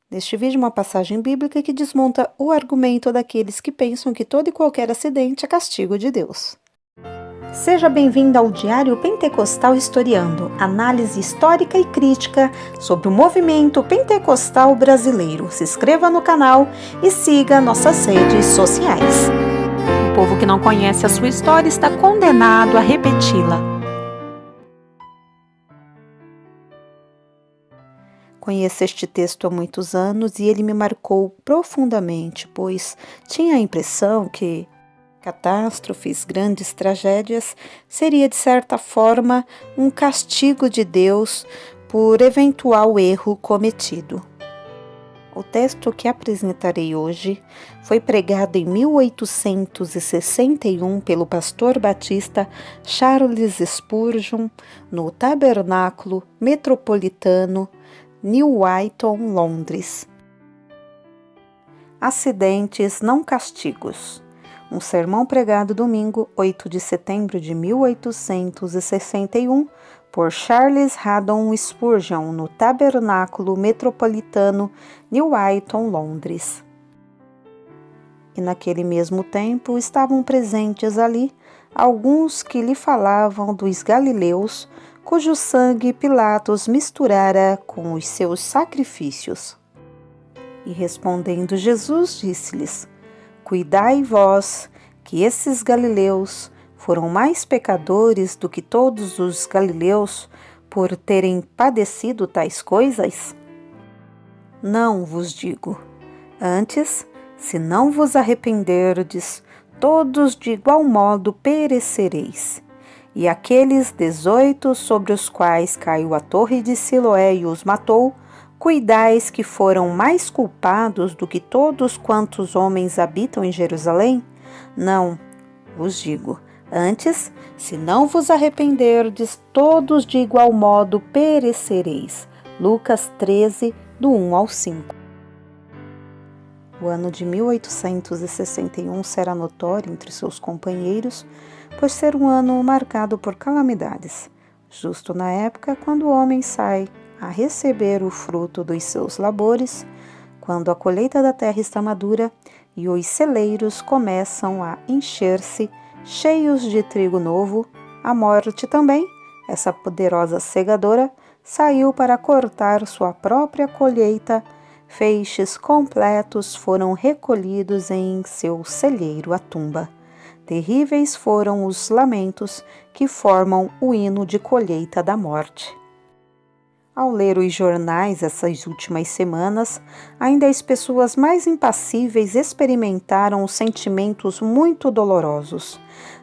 Neste vídeo, uma passagem bíblica que desmonta o argumento daqueles que pensam que todo e qualquer acidente é castigo de Deus. Seja bem-vindo ao Diário Pentecostal Historiando, análise histórica e crítica sobre o movimento pentecostal brasileiro. Se inscreva no canal e siga nossas redes sociais. O povo que não conhece a sua história está condenado a repeti-la. Conheço este texto há muitos anos e ele me marcou profundamente, pois tinha a impressão que catástrofes, grandes tragédias, seria de certa forma um castigo de Deus por eventual erro cometido. O texto que apresentarei hoje foi pregado em 1861 pelo pastor batista Charles Spurgeon no Tabernáculo Metropolitano New Whiton, Londres. Acidentes não castigos. Um sermão pregado domingo, 8 de setembro de 1861, por Charles Haddon Spurgeon, no Tabernáculo Metropolitano New Whiton, Londres. E naquele mesmo tempo estavam presentes ali alguns que lhe falavam dos galileus, cujo sangue Pilatos misturara com os seus sacrifícios. E respondendo Jesus, disse-lhes: Cuidai vós, que esses galileus foram mais pecadores do que todos os galileus por terem padecido tais coisas? Não vos digo. Antes, se não vos arrependerdes, todos de igual modo perecereis. E aqueles 18 sobre os quais caiu a torre de Siloé e os matou, cuidais que foram mais culpados do que todos quantos homens habitam em Jerusalém? Não, vos digo. Antes, se não vos arrependerdes, todos de igual modo perecereis. Lucas 13, do 1 ao 5. O ano de 1861 será notório entre seus companheiros por ser um ano marcado por calamidades, justo na época quando o homem sai a receber o fruto dos seus labores, quando a colheita da terra está madura e os celeiros começam a encher-se, cheios de trigo novo, a morte também, essa poderosa segadora, saiu para cortar sua própria colheita. Feixes completos foram recolhidos em seu celeiro à tumba. Terríveis foram os lamentos que formam o hino de colheita da morte. Ao ler os jornais essas últimas semanas, ainda as pessoas mais impassíveis experimentaram sentimentos muito dolorosos.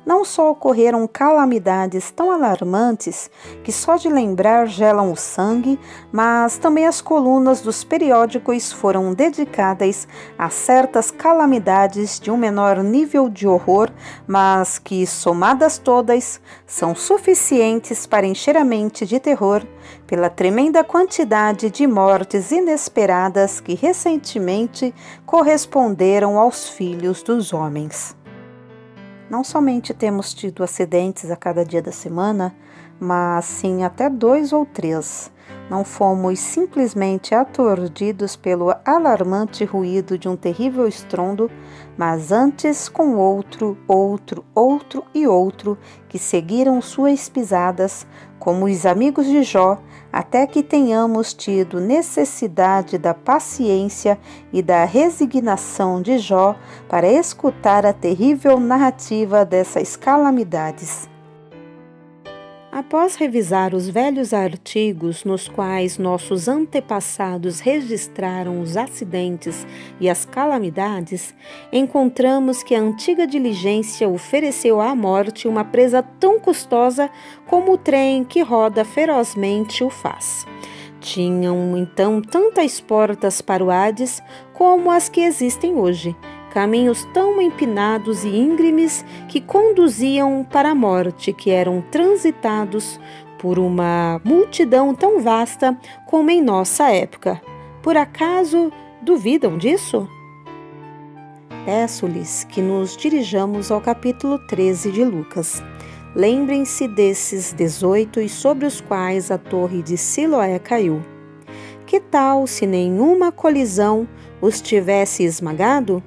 Não só ocorreram calamidades tão alarmantes que só de lembrar gelam o sangue, mas também as colunas dos periódicos foram dedicadas a certas calamidades de um menor nível de horror, mas que, somadas todas, são suficientes para encher a mente de terror pela tremenda quantidade de mortes inesperadas que recentemente corresponderam aos filhos dos homens. Não somente temos tido acidentes a cada dia da semana, mas sim até 2 ou 3. Não fomos simplesmente aturdidos pelo alarmante ruído de um terrível estrondo, mas antes com outro e outro que seguiram suas pisadas, como os amigos de Jó, até que tenhamos tido necessidade da paciência e da resignação de Jó para escutar a terrível narrativa dessas calamidades. Após revisar os velhos artigos nos quais nossos antepassados registraram os acidentes e as calamidades, encontramos que a antiga diligência ofereceu à morte uma presa tão custosa como o trem que roda ferozmente o faz. Tinham então tantas portas para o Hades como as que existem hoje, caminhos tão empinados e íngremes que conduziam para a morte, que eram transitados por uma multidão tão vasta como em nossa época. Por acaso duvidam disso? Peço-lhes que nos dirijamos ao capítulo 13 de Lucas. Lembrem-se desses 18 sobre os quais a torre de Siloé caiu. que tal se nenhuma colisão os tivesse esmagado?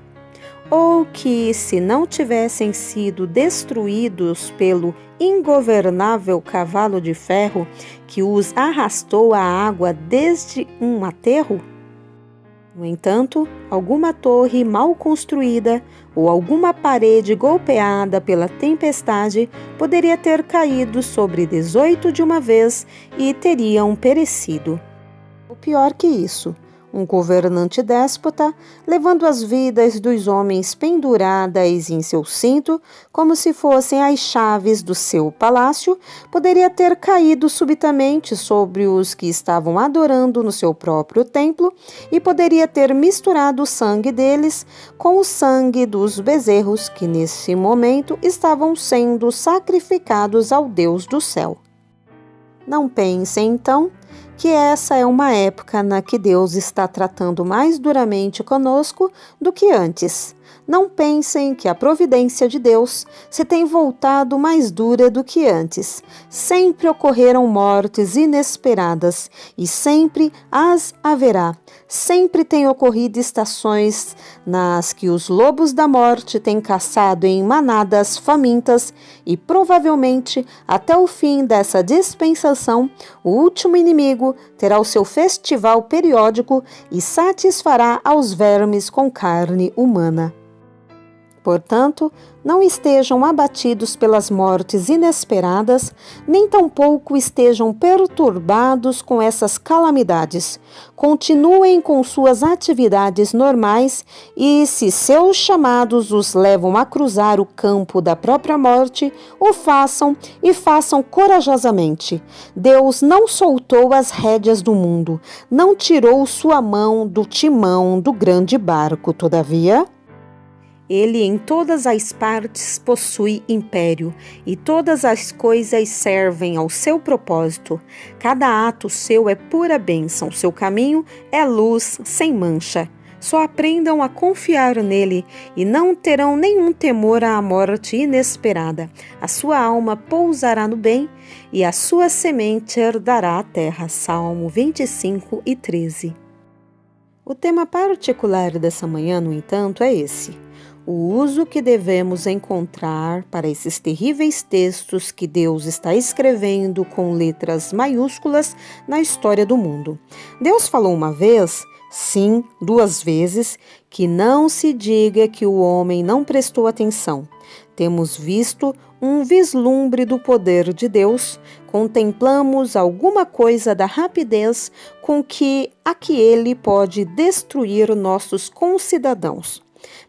Ou que, se não tivessem sido destruídos pelo ingovernável cavalo de ferro que os arrastou à água desde um aterro? No entanto, alguma torre mal construída ou alguma parede golpeada pela tempestade poderia ter caído sobre 18 de uma vez e teriam perecido. O pior que isso, um governante déspota, levando as vidas dos homens penduradas em seu cinto, como se fossem as chaves do seu palácio, poderia ter caído subitamente sobre os que estavam adorando no seu próprio templo e poderia ter misturado o sangue deles com o sangue dos bezerros que nesse momento estavam sendo sacrificados ao Deus do céu. Não pensem, então, que essa é uma época na que Deus está tratando mais duramente conosco do que antes. Não pensem que a providência de Deus se tem voltado mais dura do que antes. Sempre ocorreram mortes inesperadas e sempre as haverá. Sempre têm ocorrido estações nas que os lobos da morte têm caçado em manadas famintas e provavelmente até o fim dessa dispensação, o último inimigo terá o seu festival periódico e satisfará aos vermes com carne humana. Portanto, não estejam abatidos pelas mortes inesperadas, nem tampouco estejam perturbados com essas calamidades. Continuem com suas atividades normais e, se seus chamados os levam a cruzar o campo da própria morte, o façam e façam corajosamente. Deus não soltou as rédeas do mundo, não tirou sua mão do timão do grande barco, todavia. Ele em todas as partes possui império, e todas as coisas servem ao seu propósito. Cada ato seu é pura bênção, seu caminho é luz sem mancha. Só aprendam a confiar nele e não terão nenhum temor à morte inesperada. A sua alma pousará no bem e a sua semente herdará a terra. Salmo 25:13. O tema particular dessa manhã, no entanto, é esse: o uso que devemos encontrar para esses terríveis textos que Deus está escrevendo com letras maiúsculas na história do mundo. Deus falou uma vez, sim, 2 vezes, que não se diga que o homem não prestou atenção. Temos visto um vislumbre do poder de Deus, contemplamos alguma coisa da rapidez com que ele pode destruir nossos concidadãos.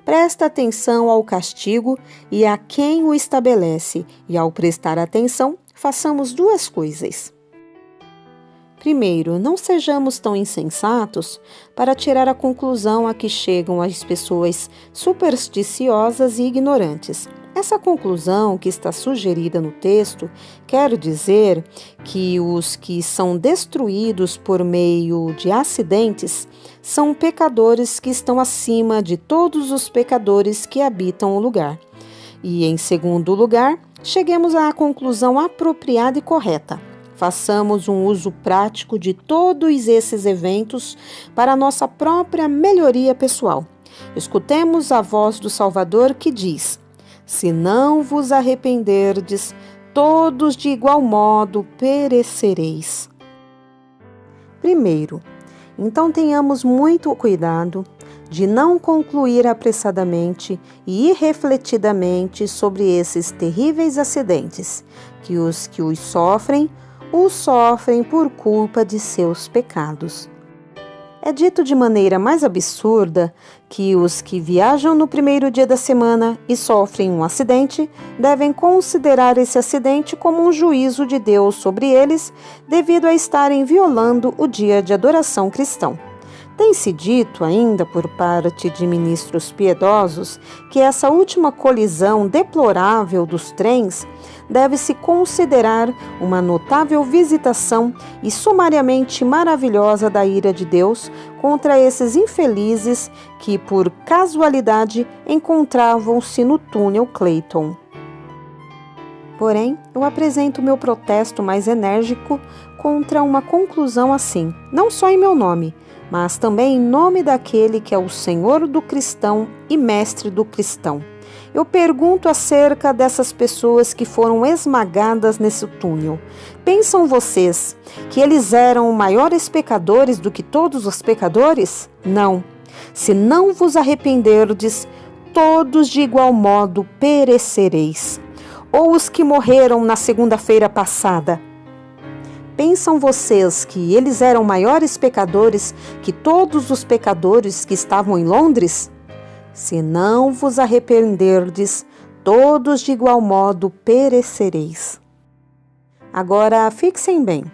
Presta atenção ao castigo e a quem o estabelece, e ao prestar atenção, façamos 2 coisas. Primeiro, não sejamos tão insensatos para tirar a conclusão a que chegam as pessoas supersticiosas e ignorantes. Essa conclusão que está sugerida no texto quer dizer que os que são destruídos por meio de acidentes são pecadores que estão acima de todos os pecadores que habitam o lugar. E, em segundo lugar, cheguemos à conclusão apropriada e correta. Façamos um uso prático de todos esses eventos para a nossa própria melhoria pessoal. Escutemos a voz do Salvador que diz: se não vos arrependerdes, todos de igual modo perecereis. Primeiro, então tenhamos muito cuidado de não concluir apressadamente e irrefletidamente sobre esses terríveis acidentes, que os sofrem por culpa de seus pecados. É dito de maneira mais absurda que os que viajam no primeiro dia da semana e sofrem um acidente devem considerar esse acidente como um juízo de Deus sobre eles, devido a estarem violando o dia de adoração cristão. Tem-se dito ainda por parte de ministros piedosos que essa última colisão deplorável dos trens deve-se considerar uma notável visitação e sumariamente maravilhosa da ira de Deus contra esses infelizes que, por casualidade, encontravam-se no túnel Clayton. Porém, eu apresento meu protesto mais enérgico contra uma conclusão assim, não só em meu nome, mas também em nome daquele que é o Senhor do cristão e mestre do cristão. Eu pergunto acerca dessas pessoas que foram esmagadas nesse túnel. Pensam vocês que eles eram maiores pecadores do que todos os pecadores? Não. Se não vos arrependerdes, todos de igual modo perecereis. Ou os que morreram na segunda-feira passada. Pensam vocês que eles eram maiores pecadores que todos os pecadores que estavam em Londres? Se não vos arrependerdes, todos de igual modo perecereis. Agora, fixem bem,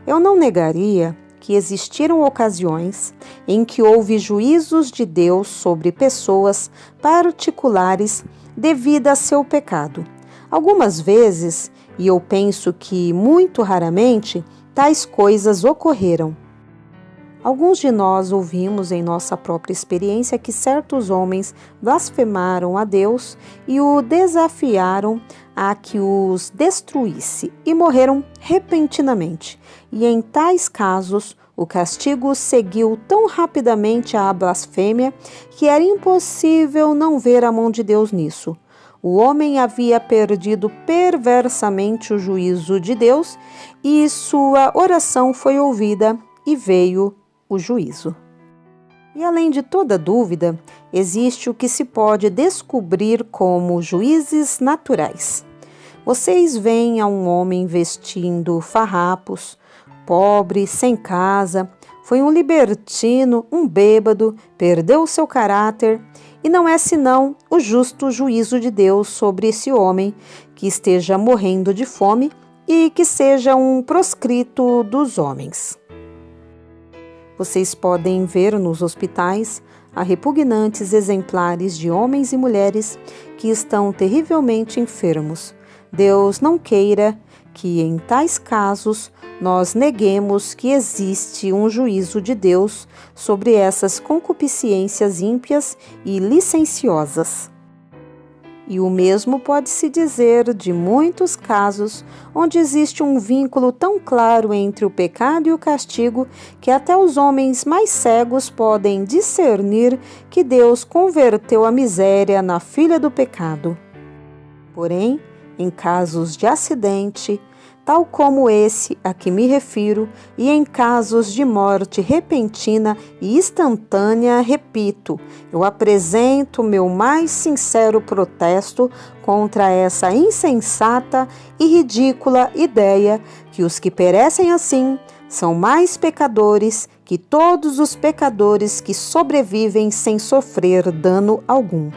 eu não negaria que existiram ocasiões em que houve juízos de Deus sobre pessoas particulares devido a seu pecado. Algumas vezes, e eu penso que muito raramente, tais coisas ocorreram. Alguns de nós ouvimos em nossa própria experiência que certos homens blasfemaram a Deus e o desafiaram a que os destruísse e morreram repentinamente. E em tais casos, o castigo seguiu tão rapidamente à blasfêmia que era impossível não ver a mão de Deus nisso. O homem havia perdido perversamente o juízo de Deus e sua oração foi ouvida e veio o juízo. E além de toda dúvida, existe o que se pode descobrir como juízes naturais. Vocês veem a um homem vestindo farrapos, pobre, sem casa, foi um libertino, um bêbado, perdeu o seu caráter, e não é senão o justo juízo de Deus sobre esse homem que esteja morrendo de fome e que seja um proscrito dos homens. Vocês podem ver nos hospitais há repugnantes exemplares de homens e mulheres que estão terrivelmente enfermos. Deus não queira que, em tais casos, nós neguemos que existe um juízo de Deus sobre essas concupiscências ímpias e licenciosas. E o mesmo pode-se dizer de muitos casos onde existe um vínculo tão claro entre o pecado e o castigo que até os homens mais cegos podem discernir que Deus converteu a miséria na filha do pecado. Porém, em casos de acidente, tal como esse a que me refiro, e em casos de morte repentina e instantânea, repito, eu apresento meu mais sincero protesto contra essa insensata e ridícula ideia que os que perecem assim são mais pecadores que todos os pecadores que sobrevivem sem sofrer dano algum.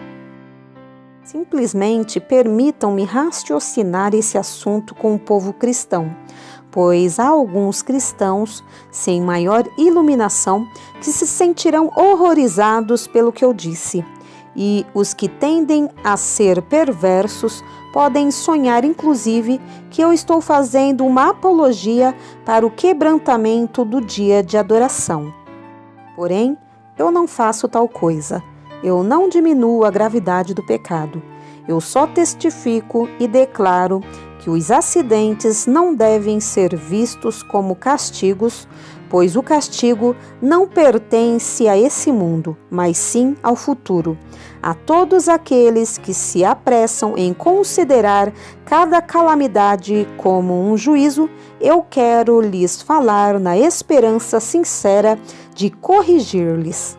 Simplesmente permitam-me raciocinar esse assunto com o povo cristão, pois há alguns cristãos sem maior iluminação que se sentirão horrorizados pelo que eu disse, e os que tendem a ser perversos podem sonhar inclusive que eu estou fazendo uma apologia para o quebrantamento do dia de adoração. Porém, eu não faço tal coisa. Eu não diminuo a gravidade do pecado. Eu só testifico e declaro que os acidentes não devem ser vistos como castigos, pois o castigo não pertence a esse mundo, mas sim ao futuro. A todos aqueles que se apressam em considerar cada calamidade como um juízo, eu quero lhes falar na esperança sincera de corrigir-lhes.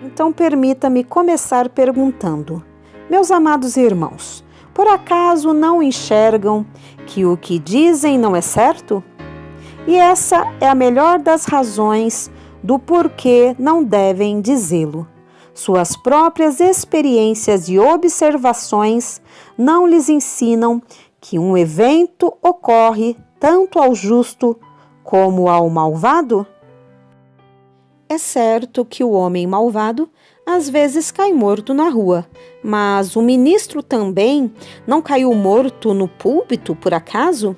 Então permita-me começar perguntando: meus amados irmãos, por acaso não enxergam que o que dizem não é certo? E essa é a melhor das razões do porquê não devem dizê-lo. Suas próprias experiências e observações não lhes ensinam que um evento ocorre tanto ao justo como ao malvado? É certo que o homem malvado às vezes cai morto na rua, mas o ministro também não caiu morto no púlpito, por acaso?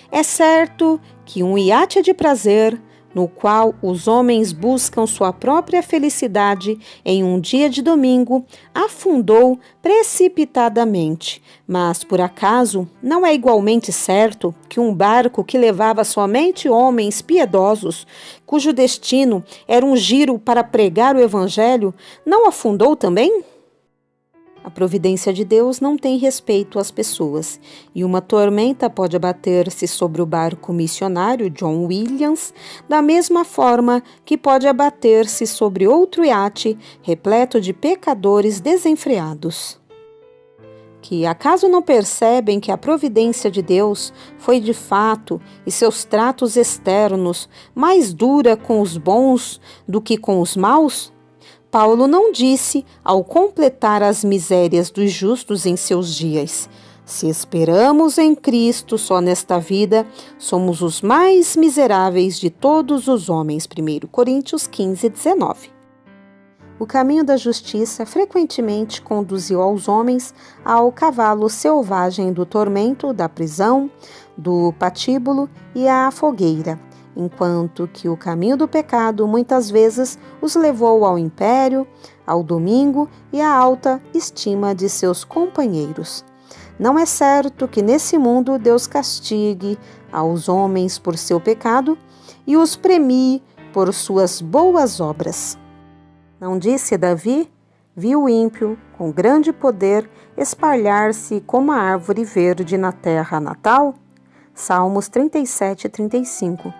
É certo que um iate de prazer no qual os homens buscam sua própria felicidade em um dia de domingo, afundou precipitadamente. Mas, por acaso, não é igualmente certo que um barco que levava somente homens piedosos, cujo destino era um giro para pregar o Evangelho, não afundou também? A providência de Deus não tem respeito às pessoas, e uma tormenta pode abater-se sobre o barco missionário John Williams, da mesma forma que pode abater-se sobre outro iate repleto de pecadores desenfreados. Que acaso não percebem que a providência de Deus foi de fato, e seus tratos externos, mais dura com os bons do que com os maus? Paulo não disse ao completar as misérias dos justos em seus dias: se esperamos em Cristo só nesta vida, somos os mais miseráveis de todos os homens. 1 Coríntios 15, 19. O caminho da justiça frequentemente conduziu aos homens ao cavalo selvagem do tormento, da prisão, do patíbulo e à fogueira, enquanto que o caminho do pecado muitas vezes os levou ao império, ao domingo e à alta estima de seus companheiros. Não é certo que nesse mundo Deus castigue aos homens por seu pecado e os premie por suas boas obras. Não disse Davi? Vi o ímpio, com grande poder, espalhar-se como a árvore verde na terra natal? Salmos 37, 35.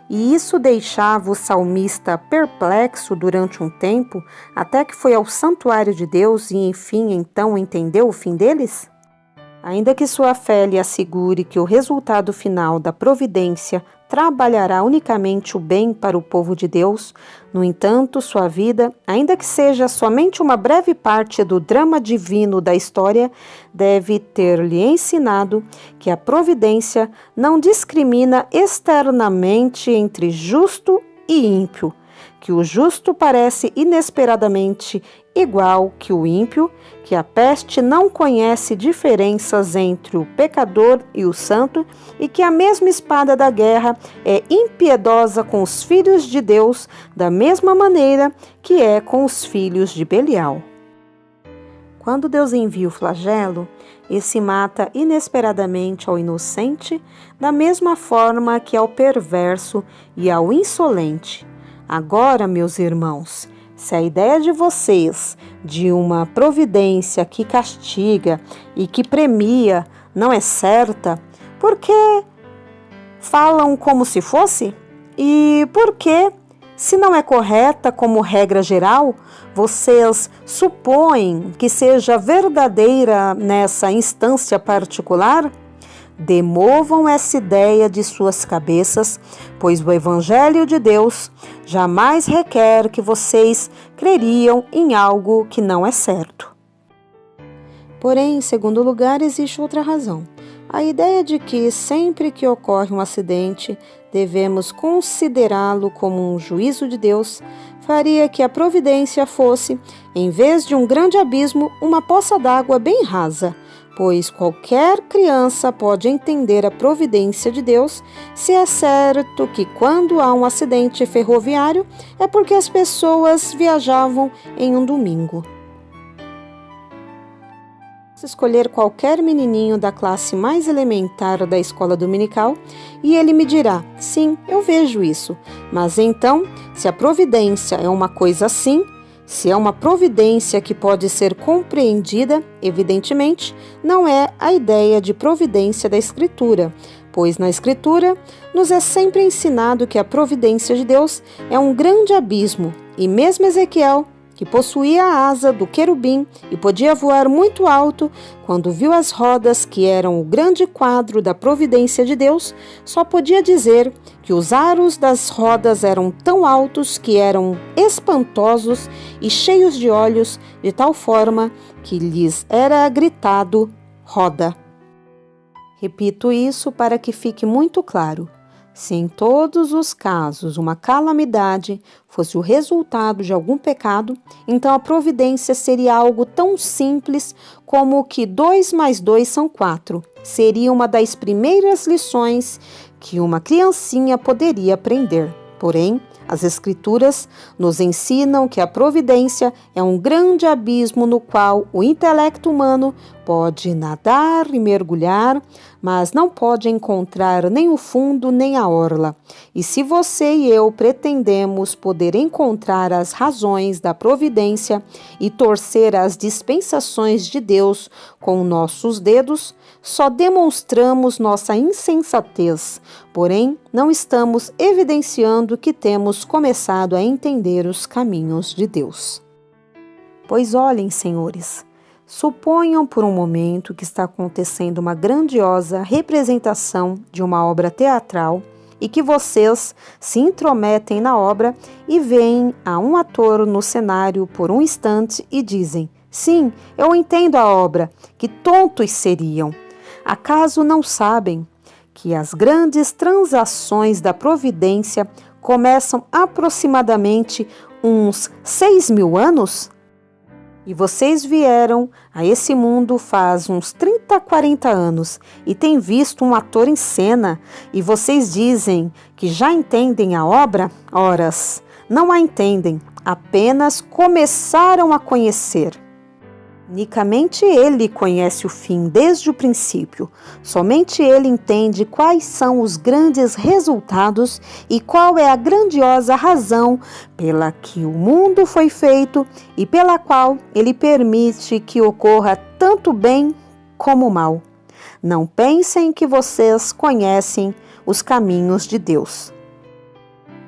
E isso deixava o salmista perplexo durante um tempo, até que foi ao santuário de Deus e, enfim, então entendeu o fim deles? Ainda que sua fé lhe assegure que o resultado final da providência trabalhará unicamente o bem para o povo de Deus, no entanto, sua vida, ainda que seja somente uma breve parte do drama divino da história, deve ter-lhe ensinado que a providência não discrimina externamente entre justo e ímpio, que o justo parece inesperadamente igual que o ímpio, que a peste não conhece diferenças entre o pecador e o santo e que a mesma espada da guerra é impiedosa com os filhos de Deus da mesma maneira que é com os filhos de Belial. Quando Deus envia o flagelo, esse mata inesperadamente ao inocente da mesma forma que ao perverso e ao insolente. Agora, meus irmãos, se a ideia de vocês de uma providência que castiga e que premia não é certa, por que falam como se fosse? E por que, se não é correta como regra geral, vocês supõem que seja verdadeira nessa instância particular? Demovam essa ideia de suas cabeças, pois o Evangelho de Deus jamais requer que vocês creriam em algo que não é certo. Porém, em segundo lugar, existe outra razão. A ideia de que sempre que ocorre um acidente, devemos considerá-lo como um juízo de Deus, faria que a providência fosse, em vez de um grande abismo, uma poça d'água bem rasa, pois qualquer criança pode entender a providência de Deus se é certo que quando há um acidente ferroviário é porque as pessoas viajavam em um domingo. Se escolher qualquer menininho da classe mais elementar da escola dominical e ele me dirá, sim, eu vejo isso, mas então, se a providência é uma coisa assim, se é uma providência que pode ser compreendida, evidentemente, não é a ideia de providência da Escritura, pois na Escritura nos é sempre ensinado que a providência de Deus é um grande abismo, e mesmo Ezequiel, que possuía a asa do querubim e podia voar muito alto, quando viu as rodas que eram o grande quadro da providência de Deus, só podia dizer que os aros das rodas eram tão altos que eram espantosos e cheios de olhos, de tal forma que lhes era gritado: roda. Repito isso para que fique muito claro. Se em todos os casos uma calamidade fosse o resultado de algum pecado, então a providência seria algo tão simples como que 2 mais 2 são 4. Seria uma das primeiras lições que uma criancinha poderia aprender. Porém, as Escrituras nos ensinam que a providência é um grande abismo no qual o intelecto humano pode nadar e mergulhar, mas não pode encontrar nem o fundo nem a orla. E se você e eu pretendemos poder encontrar as razões da providência e torcer as dispensações de Deus com nossos dedos, só demonstramos nossa insensatez, porém não estamos evidenciando que temos começado a entender os caminhos de Deus. Pois olhem, senhores, suponham por um momento que está acontecendo uma grandiosa representação de uma obra teatral e que vocês se intrometem na obra e veem a um ator no cenário por um instante e dizem: sim, eu entendo a obra, que tontos seriam. Acaso não sabem que as grandes transações da providência começam aproximadamente uns 6.000 anos? E vocês vieram a esse mundo faz uns 30, 40 anos e têm visto um ator em cena e vocês dizem que já entendem a obra? Oras, não a entendem, apenas começaram a conhecer. Unicamente ele conhece o fim desde o princípio. Somente ele entende quais são os grandes resultados e qual é a grandiosa razão pela que o mundo foi feito e pela qual ele permite que ocorra tanto bem como mal. Não pensem que vocês conhecem os caminhos de Deus.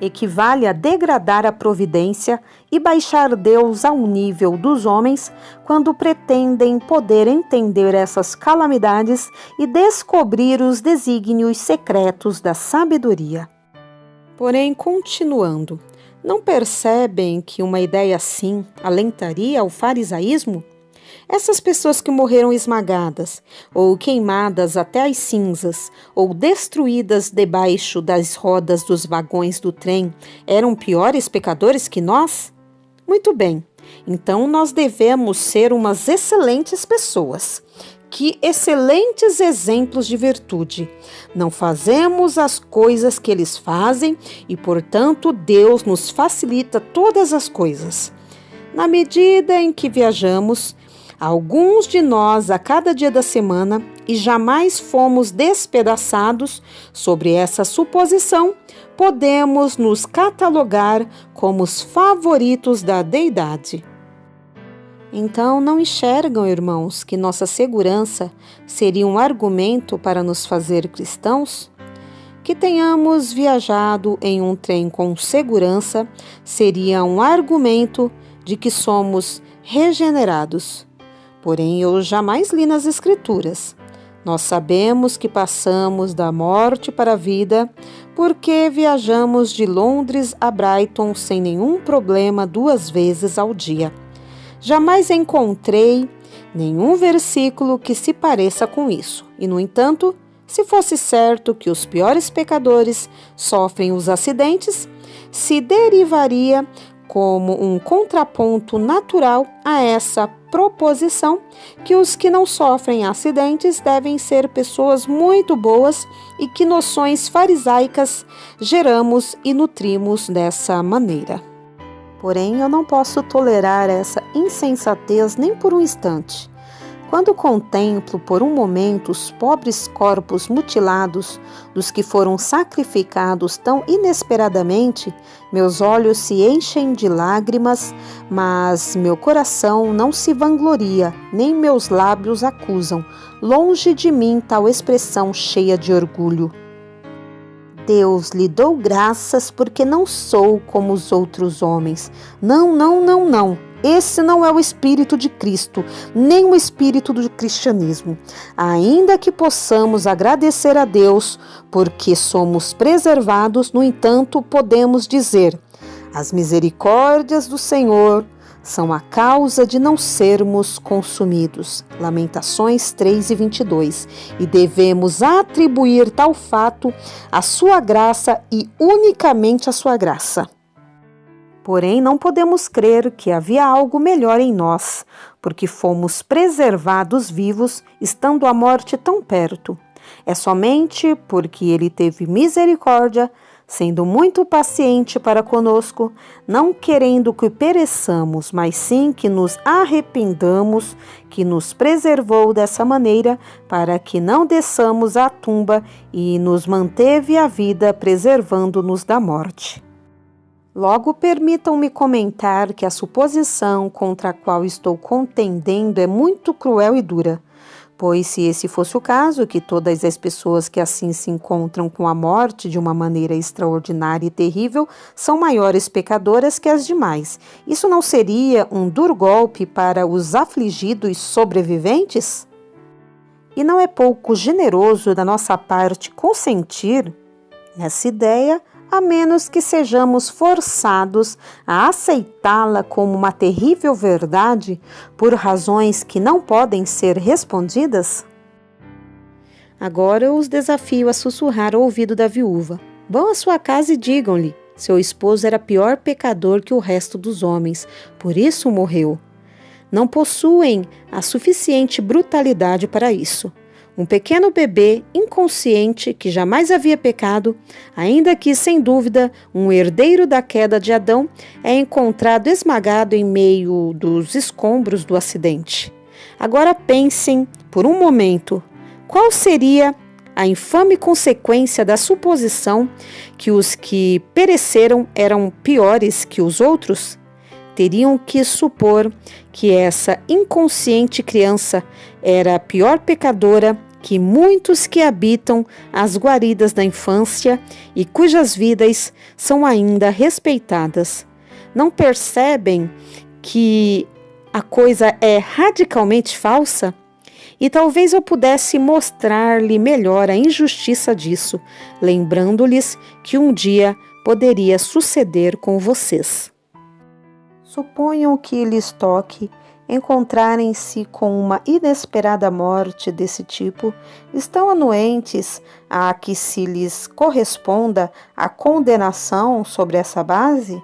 Equivale a degradar a providência e baixar Deus ao nível dos homens quando pretendem poder entender essas calamidades e descobrir os desígnios secretos da sabedoria. Porém, continuando, não percebem que uma ideia assim alentaria o farisaísmo? Essas pessoas que morreram esmagadas, ou queimadas até as cinzas, ou destruídas debaixo das rodas dos vagões do trem, eram piores pecadores que nós? Muito bem, então nós devemos ser umas excelentes pessoas. Que excelentes exemplos de virtude! Não fazemos as coisas que eles fazem e, portanto, Deus nos facilita todas as coisas. Na medida em que viajamos, alguns de nós a cada dia da semana, e jamais fomos despedaçados sobre essa suposição, podemos nos catalogar como os favoritos da deidade. Então, não enxergam, irmãos, que nossa segurança seria um argumento para nos fazer cristãos? Que tenhamos viajado em um trem com segurança seria um argumento de que somos regenerados. Porém, eu jamais li nas Escrituras. Nós sabemos que passamos da morte para a vida porque viajamos de Londres a Brighton sem nenhum problema 2 vezes ao dia. Jamais encontrei nenhum versículo que se pareça com isso. E, no entanto, se fosse certo que os piores pecadores sofrem os acidentes, se derivaria como um contraponto natural a essa proposição que os que não sofrem acidentes devem ser pessoas muito boas e que noções farisaicas geramos e nutrimos dessa maneira. Porém, eu não posso tolerar essa insensatez nem por um instante. Quando contemplo por um momento os pobres corpos mutilados dos que foram sacrificados tão inesperadamente, meus olhos se enchem de lágrimas, mas meu coração não se vangloria, nem meus lábios acusam. Longe de mim tal expressão cheia de orgulho. Deus, lhe dou graças porque não sou como os outros homens. Não, não, não, não. Esse não é o espírito de Cristo, nem o espírito do cristianismo. Ainda que possamos agradecer a Deus porque somos preservados, no entanto, podemos dizer: as misericórdias do Senhor são a causa de não sermos consumidos. Lamentações 3:22. E devemos atribuir tal fato à sua graça e unicamente à sua graça. Porém, não podemos crer que havia algo melhor em nós, porque fomos preservados vivos, estando a morte tão perto. É somente porque Ele teve misericórdia, sendo muito paciente para conosco, não querendo que pereçamos, mas sim que nos arrependamos, que nos preservou dessa maneira, para que não desçamos à tumba e nos manteve a vida, preservando-nos da morte. Logo, permitam-me comentar que a suposição contra a qual estou contendendo é muito cruel e dura, pois se esse fosse o caso, que todas as pessoas que assim se encontram com a morte de uma maneira extraordinária e terrível são maiores pecadoras que as demais, isso não seria um duro golpe para os afligidos sobreviventes? E não é pouco generoso da nossa parte consentir nessa ideia, a menos que sejamos forçados a aceitá-la como uma terrível verdade por razões que não podem ser respondidas? Agora eu os desafio a sussurrar ao ouvido da viúva. Vão à sua casa e digam-lhe: seu esposo era pior pecador que o resto dos homens, por isso morreu. Não possuem a suficiente brutalidade para isso. Um pequeno bebê inconsciente que jamais havia pecado, ainda que, sem dúvida, um herdeiro da queda de Adão, é encontrado esmagado em meio dos escombros do acidente. Agora pensem, por um momento, qual seria a infame consequência da suposição que os que pereceram eram piores que os outros? Teriam que supor que essa inconsciente criança era a pior pecadora que muitos que habitam as guaridas da infância e cujas vidas são ainda respeitadas. Não percebem que a coisa é radicalmente falsa? E talvez eu pudesse mostrar-lhe melhor a injustiça disso, lembrando-lhes que um dia poderia suceder com vocês. Suponham que lhes toque encontrarem-se com uma inesperada morte desse tipo, estão anuentes a que se lhes corresponda a condenação sobre essa base?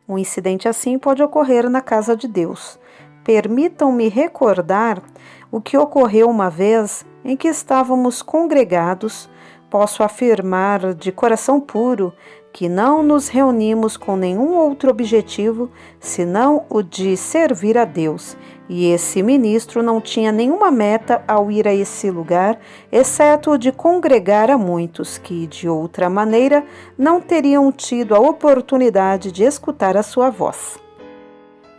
Um incidente assim pode ocorrer na casa de Deus. Permitam-me recordar o que ocorreu uma vez em que estávamos congregados. Posso afirmar de coração puro que não nos reunimos com nenhum outro objetivo senão o de servir a Deus, e esse ministro não tinha nenhuma meta ao ir a esse lugar, exceto o de congregar a muitos que, de outra maneira, não teriam tido a oportunidade de escutar a sua voz.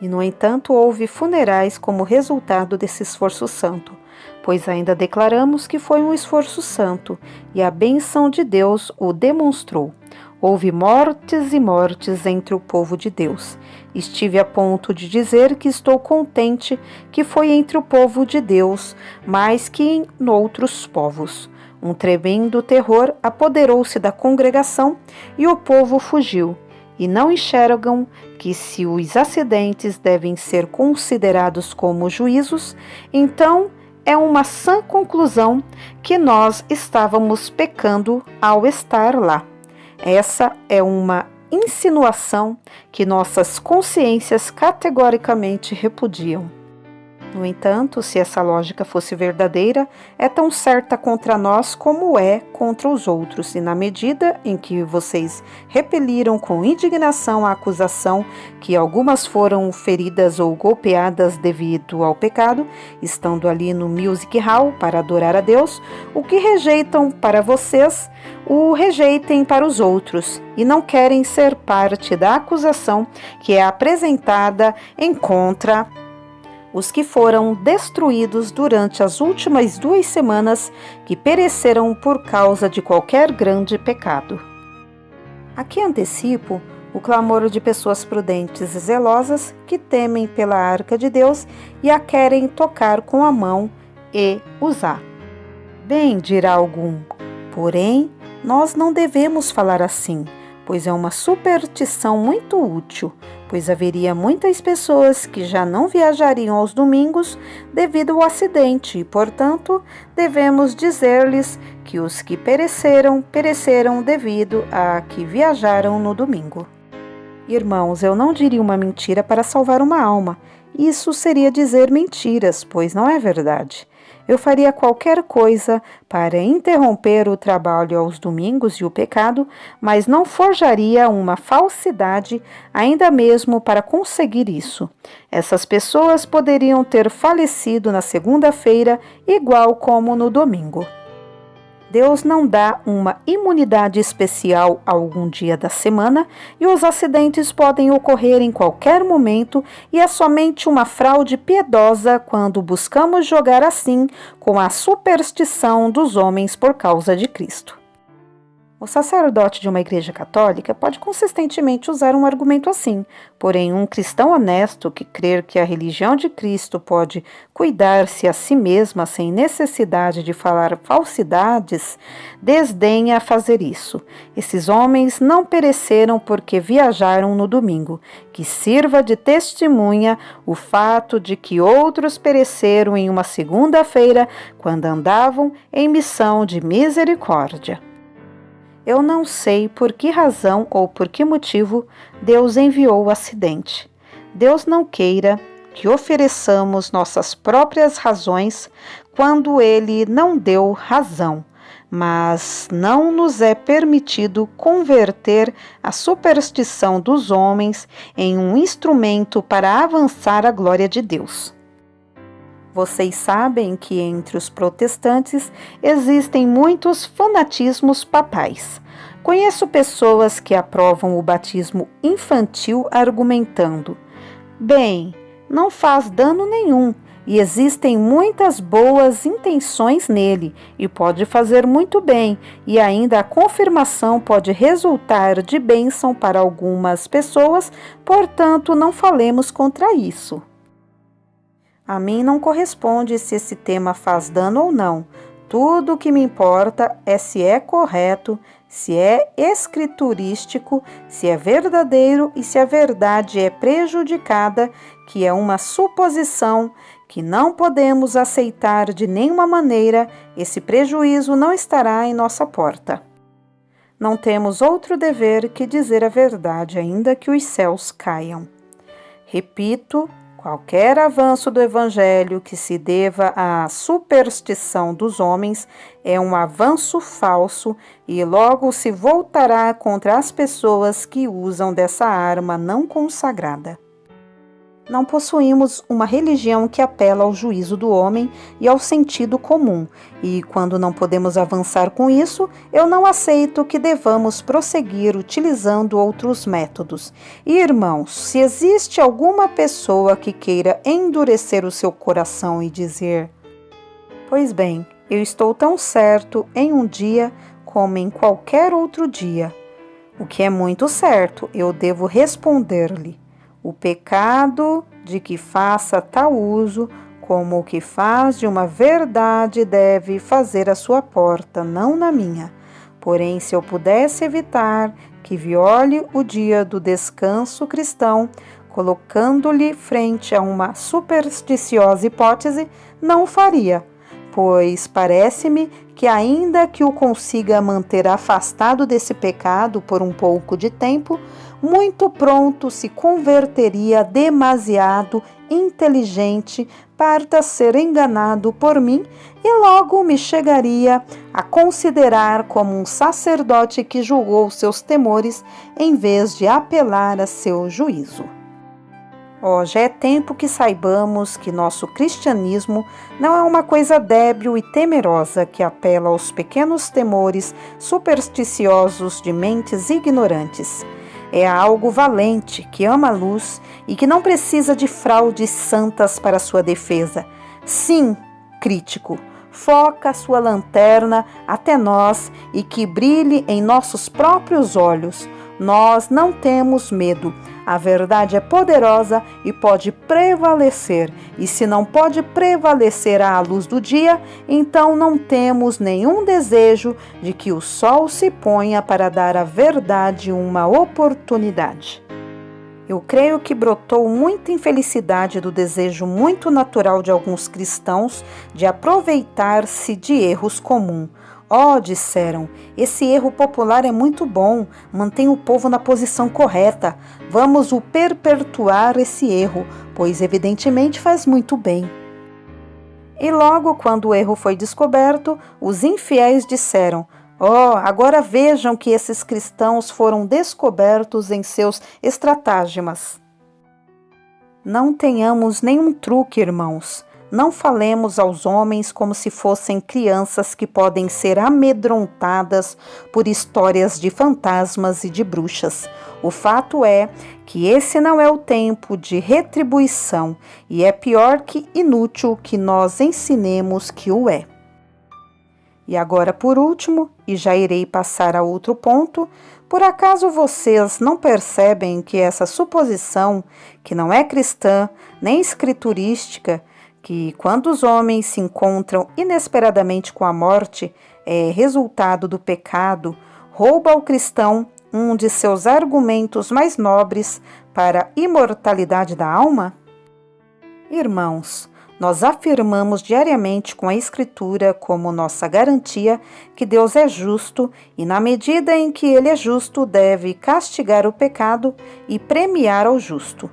E, no entanto, houve funerais como resultado desse esforço santo, pois ainda declaramos que foi um esforço santo, e a bênção de Deus o demonstrou. Houve mortes e mortes entre o povo de Deus. Estive a ponto de dizer que estou contente que foi entre o povo de Deus, mais que em outros povos. Um tremendo terror apoderou-se da congregação e o povo fugiu. E não enxergam que, se os acidentes devem ser considerados como juízos, então é uma sã conclusão que nós estávamos pecando ao estar lá. Essa é uma insinuação que nossas consciências categoricamente repudiam. No entanto, se essa lógica fosse verdadeira, é tão certa contra nós como é contra os outros, e na medida em que vocês repeliram com indignação a acusação que algumas foram feridas ou golpeadas devido ao pecado, estando ali no music hall para adorar a Deus, o que rejeitam para vocês, o rejeitem para os outros, e não querem ser parte da acusação que é apresentada em contra os que foram destruídos durante as últimas 2 semanas, que pereceram por causa de qualquer grande pecado. Aqui antecipo o clamor de pessoas prudentes e zelosas que temem pela arca de Deus e a querem tocar com a mão e usar. Bem, dirá algum, porém, nós não devemos falar assim, pois é uma superstição muito útil, pois haveria muitas pessoas que já não viajariam aos domingos devido ao acidente e, portanto, devemos dizer-lhes que os que pereceram devido a que viajaram no domingo. Irmãos, eu não diria uma mentira para salvar uma alma. Isso seria dizer mentiras, pois não é verdade. Eu faria qualquer coisa para interromper o trabalho aos domingos e o pecado, mas não forjaria uma falsidade, ainda mesmo para conseguir isso. Essas pessoas poderiam ter falecido na segunda-feira, igual como no domingo. Deus não dá uma imunidade especial a algum dia da semana e os acidentes podem ocorrer em qualquer momento e é somente uma fraude piedosa quando buscamos jogar assim com a superstição dos homens por causa de Cristo. O sacerdote de uma igreja católica pode consistentemente usar um argumento assim, porém um cristão honesto que crer que a religião de Cristo pode cuidar-se a si mesma sem necessidade de falar falsidades, desdenha fazer isso. Esses homens não pereceram porque viajaram no domingo, que sirva de testemunha o fato de que outros pereceram em uma segunda-feira quando andavam em missão de misericórdia. Eu não sei por que razão ou por que motivo Deus enviou o acidente. Deus não queira que ofereçamos nossas próprias razões quando Ele não deu razão, mas não nos é permitido converter a superstição dos homens em um instrumento para avançar a glória de Deus. Vocês sabem que entre os protestantes existem muitos fanatismos papais. Conheço pessoas que aprovam o batismo infantil argumentando: bem, não faz dano nenhum e existem muitas boas intenções nele e pode fazer muito bem e ainda a confirmação pode resultar de bênção para algumas pessoas, portanto não falemos contra isso. A mim não corresponde se esse tema faz dano ou não. Tudo o que me importa é se é correto, se é escriturístico, se é verdadeiro e se a verdade é prejudicada, que é uma suposição que não podemos aceitar de nenhuma maneira. Esse prejuízo não estará em nossa porta. Não temos outro dever que dizer a verdade, ainda que os céus caiam. Repito, qualquer avanço do Evangelho que se deva à superstição dos homens é um avanço falso e logo se voltará contra as pessoas que usam dessa arma não consagrada. Não possuímos uma religião que apela ao juízo do homem e ao sentido comum, e quando não podemos avançar com isso, eu não aceito que devamos prosseguir utilizando outros métodos. E, irmãos, se existe alguma pessoa que queira endurecer o seu coração e dizer: pois bem, eu estou tão certo em um dia como em qualquer outro dia, o que é muito certo, eu devo responder-lhe: o pecado de que faça tal uso, como o que faz de uma verdade, deve fazer à sua porta, não na minha. Porém, se eu pudesse evitar que viole o dia do descanso cristão, colocando-lhe frente a uma supersticiosa hipótese, não o faria, pois parece-me que ainda que o consiga manter afastado desse pecado por um pouco de tempo, muito pronto se converteria demasiado inteligente para ser enganado por mim e logo me chegaria a considerar como um sacerdote que julgou seus temores em vez de apelar a seu juízo. Já é tempo que saibamos que nosso cristianismo não é uma coisa débil e temerosa que apela aos pequenos temores supersticiosos de mentes ignorantes. É algo valente, que ama a luz e que não precisa de fraudes santas para sua defesa. Sim, crítico, foca a sua lanterna até nós e que brilhe em nossos próprios olhos. Nós não temos medo. A verdade é poderosa e pode prevalecer. E se não pode prevalecer à luz do dia, então não temos nenhum desejo de que o sol se ponha para dar à verdade uma oportunidade. Eu creio que brotou muita infelicidade do desejo muito natural de alguns cristãos de aproveitar-se de erros comuns. Disseram, esse erro popular é muito bom, mantém o povo na posição correta. Vamos o perpetuar esse erro, pois evidentemente faz muito bem. E logo quando o erro foi descoberto, os infiéis disseram: "Oh, agora vejam que esses cristãos foram descobertos em seus estratagemas." Não tenhamos nenhum truque, irmãos. Não falemos aos homens como se fossem crianças que podem ser amedrontadas por histórias de fantasmas e de bruxas. O fato é que esse não é o tempo de retribuição e é pior que inútil que nós ensinemos que o é. E agora, por último, e já irei passar a outro ponto, por acaso vocês não percebem que essa suposição, que não é cristã nem escriturística, que quando os homens se encontram inesperadamente com a morte, é resultado do pecado, rouba ao cristão um de seus argumentos mais nobres para a imortalidade da alma? Irmãos, nós afirmamos diariamente com a Escritura como nossa garantia que Deus é justo e, na medida em que Ele é justo, deve castigar o pecado e premiar ao justo.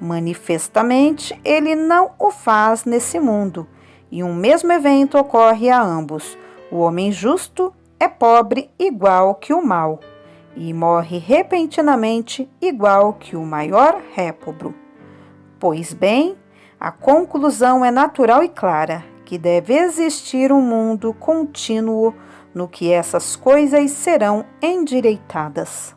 Manifestamente, Ele não o faz nesse mundo, e um mesmo evento ocorre a ambos. O homem justo é pobre igual que o mau, e morre repentinamente igual que o maior réprobo. Pois bem, a conclusão é natural e clara, que deve existir um mundo contínuo no que essas coisas serão endireitadas.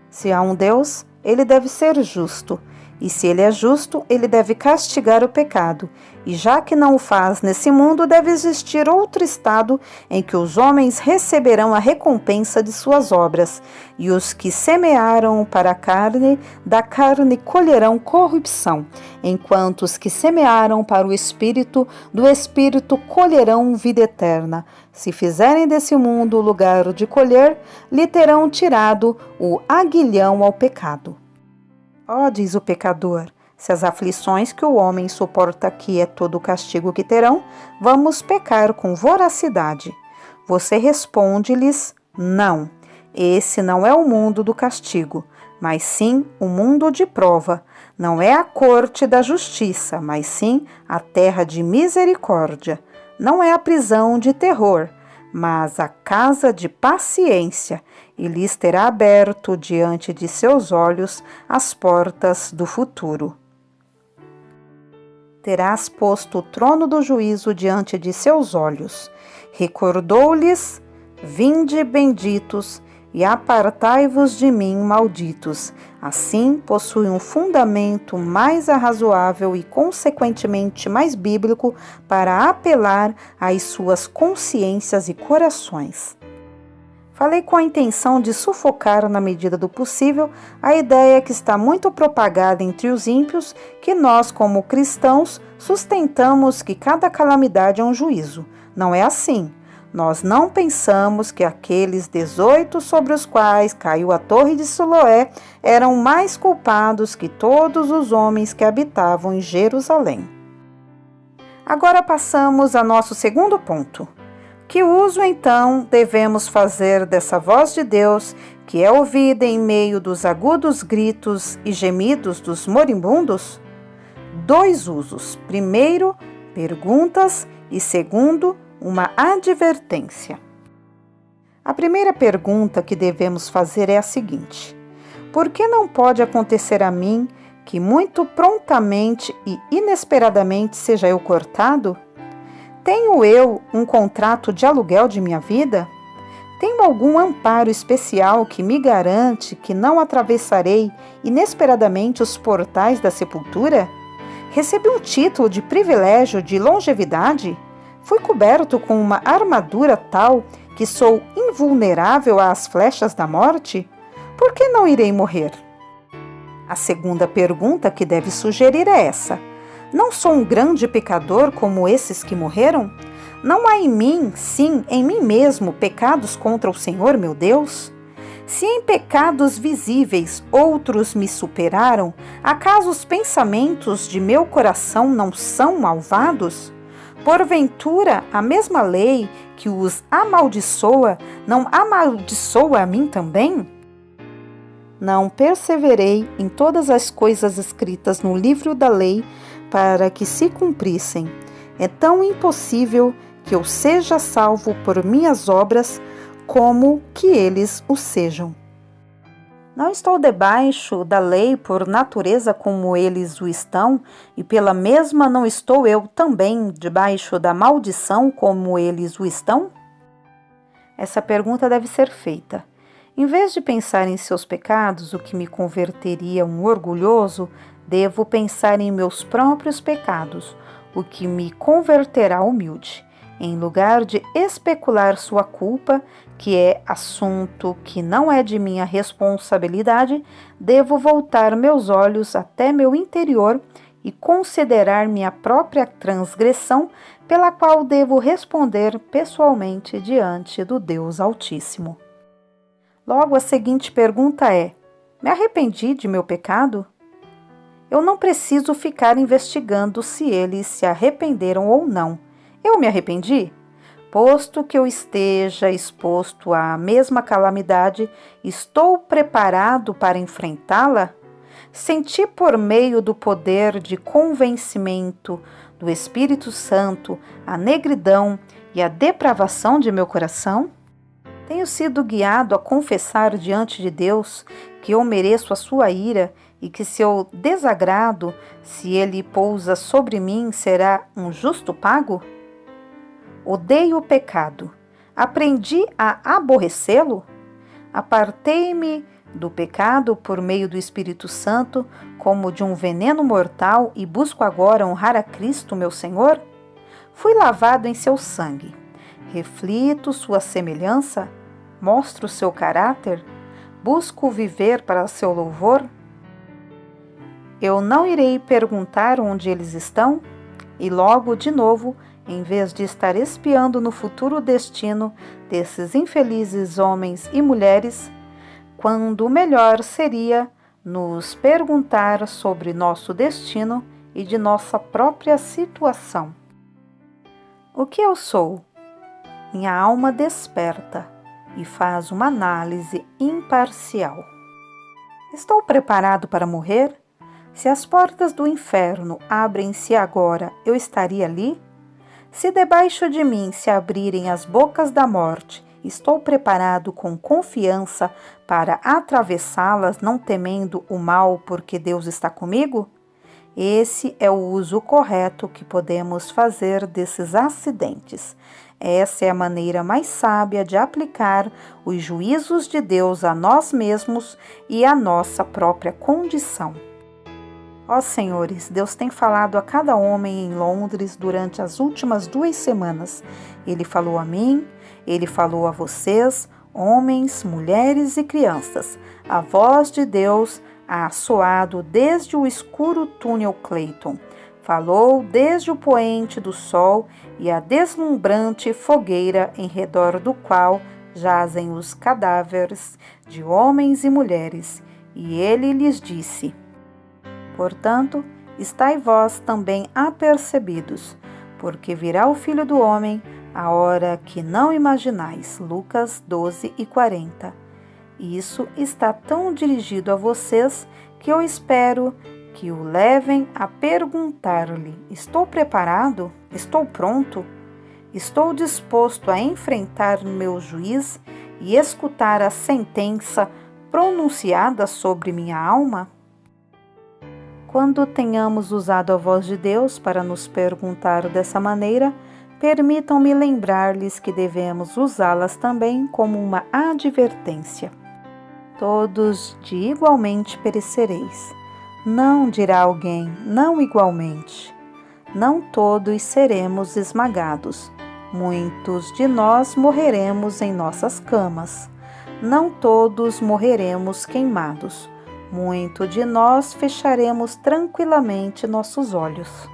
Se há um Deus, Ele deve ser justo, e se Ele é justo, Ele deve castigar o pecado, e já que não o faz nesse mundo, deve existir outro estado em que os homens receberão a recompensa de suas obras, e os que semearam para a carne, da carne colherão corrupção, enquanto os que semearam para o Espírito, do Espírito colherão vida eterna. Se fizerem desse mundo lugar de colher, lhe terão tirado o aguilhão ao pecado. Ó, diz o pecador, se as aflições que o homem suporta aqui é todo o castigo que terão, vamos pecar com voracidade. Você responde-lhes, não, esse não é o mundo do castigo, mas sim o mundo de prova. Não é a corte da justiça, mas sim a terra de misericórdia. Não é a prisão de terror, mas a casa de paciência, e lhes terá aberto diante de seus olhos as portas do futuro. Terás posto o trono do juízo diante de seus olhos. Recordou-lhes: vinde benditos, e apartai-vos de mim, malditos. Assim possui um fundamento mais arrazoável e, consequentemente, mais bíblico para apelar às suas consciências e corações. Falei com a intenção de sufocar, na medida do possível, a ideia que está muito propagada entre os ímpios, que nós, como cristãos, sustentamos que cada calamidade é um juízo. Não é assim. Nós não pensamos que aqueles 18 sobre os quais caiu a torre de Siloé eram mais culpados que todos os homens que habitavam em Jerusalém. Agora passamos a nosso segundo ponto. Que uso, então, devemos fazer dessa voz de Deus, que é ouvida em meio dos agudos gritos e gemidos dos moribundos? 2 usos. Primeiro, perguntas, e segundo, uma advertência. A primeira pergunta que devemos fazer é a seguinte: por que não pode acontecer a mim que muito prontamente e inesperadamente seja eu cortado? Tenho eu um contrato de aluguel de minha vida? Tenho algum amparo especial que me garante que não atravessarei inesperadamente os portais da sepultura? Recebi um título de privilégio de longevidade? Fui coberto com uma armadura tal que sou invulnerável às flechas da morte? Por que não irei morrer? A segunda pergunta que deve sugerir é essa: não sou um grande pecador como esses que morreram? Não há em mim, sim, em mim mesmo, pecados contra o Senhor, meu Deus? Se em pecados visíveis outros me superaram, acaso os pensamentos de meu coração não são malvados? Porventura, a mesma lei que os amaldiçoa, não amaldiçoa a mim também? Não perseverei em todas as coisas escritas no livro da lei para que se cumprissem. É tão impossível que eu seja salvo por minhas obras, como que eles o sejam. Não estou debaixo da lei por natureza como eles o estão, e pela mesma não estou eu também debaixo da maldição como eles o estão? Essa pergunta deve ser feita. Em vez de pensar em seus pecados, o que me converteria um orgulhoso, devo pensar em meus próprios pecados, o que me converterá humilde. Em lugar de especular sua culpa, que é assunto que não é de minha responsabilidade, devo voltar meus olhos até meu interior e considerar minha própria transgressão, pela qual devo responder pessoalmente diante do Deus Altíssimo. Logo, a seguinte pergunta é: me arrependi de meu pecado? Eu não preciso ficar investigando se eles se arrependeram ou não. Eu me arrependi? Posto que eu esteja exposto à mesma calamidade, estou preparado para enfrentá-la? Senti por meio do poder de convencimento do Espírito Santo a negridão e a depravação de meu coração? Tenho sido guiado a confessar diante de Deus que eu mereço a sua ira e que seu desagrado, se ele pousa sobre mim, será um justo pago? Odeio o pecado. Aprendi a aborrecê-lo? Apartei-me do pecado por meio do Espírito Santo como de um veneno mortal e busco agora honrar a Cristo, meu Senhor? Fui lavado em seu sangue. Reflito sua semelhança? Mostro seu caráter? Busco viver para seu louvor? Eu não irei perguntar onde eles estão? E logo, de novo, em vez de estar espiando no futuro destino desses infelizes homens e mulheres, quando o melhor seria nos perguntar sobre nosso destino e de nossa própria situação. O que eu sou? Minha alma desperta e faz uma análise imparcial. Estou preparado para morrer? Se as portas do inferno abrem-se agora, eu estaria ali? Se debaixo de mim se abrirem as bocas da morte, estou preparado com confiança para atravessá-las, não temendo o mal, porque Deus está comigo? Esse é o uso correto que podemos fazer desses acidentes. Essa é a maneira mais sábia de aplicar os juízos de Deus a nós mesmos e à nossa própria condição. Ó senhores, Deus tem falado a cada homem em Londres durante as últimas 2 semanas. Ele falou a mim, ele falou a vocês, homens, mulheres e crianças. A voz de Deus ha soado desde o escuro túnel Clayton. Falou desde o poente do sol e a deslumbrante fogueira em redor do qual jazem os cadáveres de homens e mulheres. E ele lhes disse: portanto, estai vós também apercebidos, porque virá o Filho do Homem a hora que não imaginais. Lucas 12:40. Isso está tão dirigido a vocês que eu espero que o levem a perguntar-lhe: estou preparado? Estou pronto? Estou disposto a enfrentar meu juiz e escutar a sentença pronunciada sobre minha alma? Quando tenhamos usado a voz de Deus para nos perguntar dessa maneira, permitam-me lembrar-lhes que devemos usá-las também como uma advertência. Todos de igualmente perecereis. Não, dirá alguém, não igualmente. Não todos seremos esmagados. Muitos de nós morreremos em nossas camas. Não todos morreremos queimados. Muito de nós fecharemos tranquilamente nossos olhos.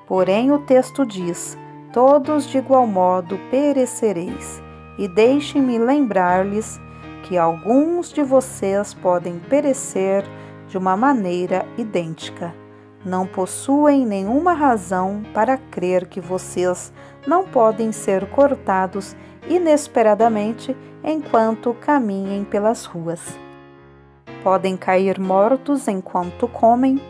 Porém, o texto diz: todos de igual modo perecereis. E deixem-me lembrar-lhes que alguns de vocês podem perecer de uma maneira idêntica. Não possuem nenhuma razão para crer que vocês não podem ser cortados inesperadamente enquanto caminhem pelas ruas. Podem cair mortos enquanto comem,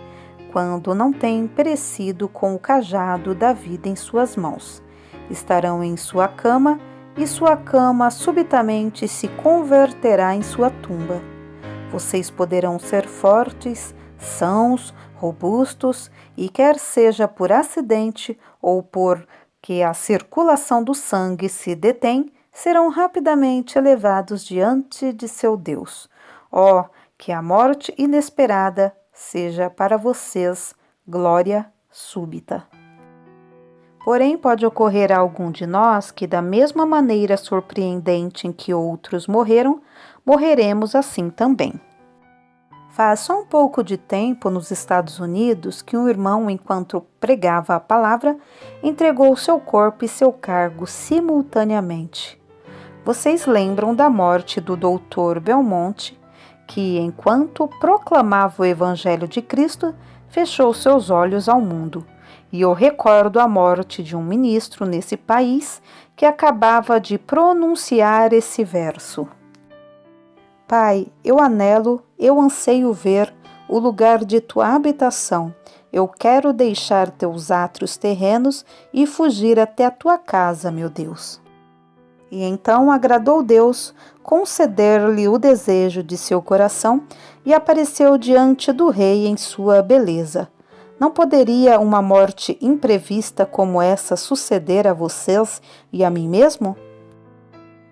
quando não têm perecido com o cajado da vida em suas mãos. Estarão em sua cama, e sua cama subitamente se converterá em sua tumba. Vocês poderão ser fortes, sãos, robustos, e quer seja por acidente ou porque a circulação do sangue se detém, serão rapidamente elevados diante de seu Deus. Oh, que a morte inesperada seja para vocês glória súbita. Porém, pode ocorrer a algum de nós que, da mesma maneira surpreendente em que outros morreram, morreremos assim também. Faz só um pouco de tempo nos Estados Unidos que um irmão, enquanto pregava a palavra, entregou seu corpo e seu cargo simultaneamente. Vocês lembram da morte do Dr. Belmonte, que, enquanto proclamava o Evangelho de Cristo, fechou seus olhos ao mundo. E eu recordo a morte de um ministro nesse país que acabava de pronunciar esse verso. Pai, eu anelo, eu anseio ver o lugar de tua habitação. Eu quero deixar teus átrios terrenos e fugir até a tua casa, meu Deus. E então agradou Deus conceder-lhe o desejo de seu coração e apareceu diante do rei em sua beleza. Não poderia uma morte imprevista como essa suceder a vocês e a mim mesmo?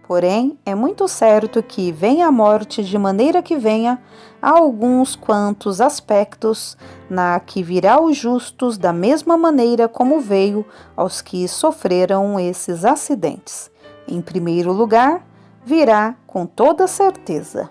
Porém, é muito certo que, venha a morte de maneira que venha, há alguns quantos aspectos na que virá os justos da mesma maneira como veio aos que sofreram esses acidentes. Em primeiro lugar, virá com toda certeza.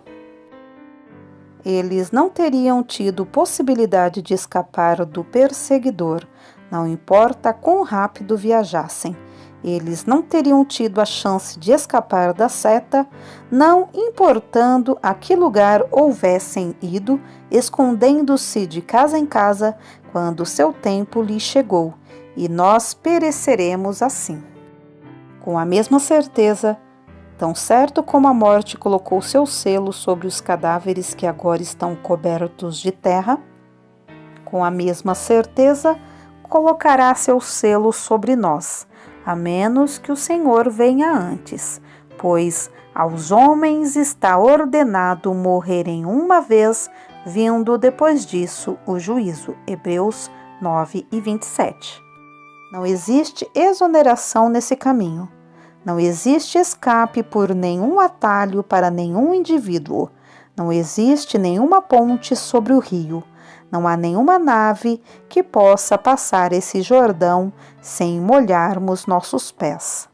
Eles não teriam tido possibilidade de escapar do perseguidor, não importa quão rápido viajassem. Eles não teriam tido a chance de escapar da seta, não importando a que lugar houvessem ido, escondendo-se de casa em casa quando seu tempo lhe chegou, e nós pereceremos assim. Com a mesma certeza, tão certo como a morte colocou seu selo sobre os cadáveres que agora estão cobertos de terra, com a mesma certeza colocará seu selo sobre nós, a menos que o Senhor venha antes, pois aos homens está ordenado morrerem uma vez, vindo depois disso o juízo. Hebreus 9:27. Não existe exoneração nesse caminho. Não existe escape por nenhum atalho para nenhum indivíduo. Não existe nenhuma ponte sobre o rio. Não há nenhuma nave que possa passar esse Jordão sem molharmos nossos pés.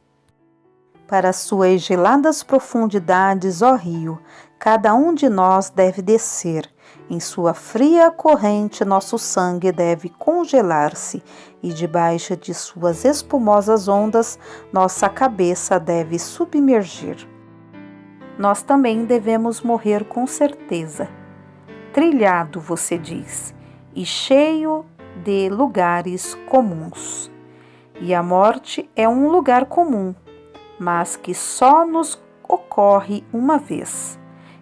Para suas geladas profundidades, ó rio, cada um de nós deve descer. Em sua fria corrente, nosso sangue deve congelar-se, e debaixo de suas espumosas ondas, nossa cabeça deve submergir. Nós também devemos morrer com certeza. Trilhado, você diz, e cheio de lugares comuns. E a morte é um lugar comum, mas que só nos ocorre uma vez.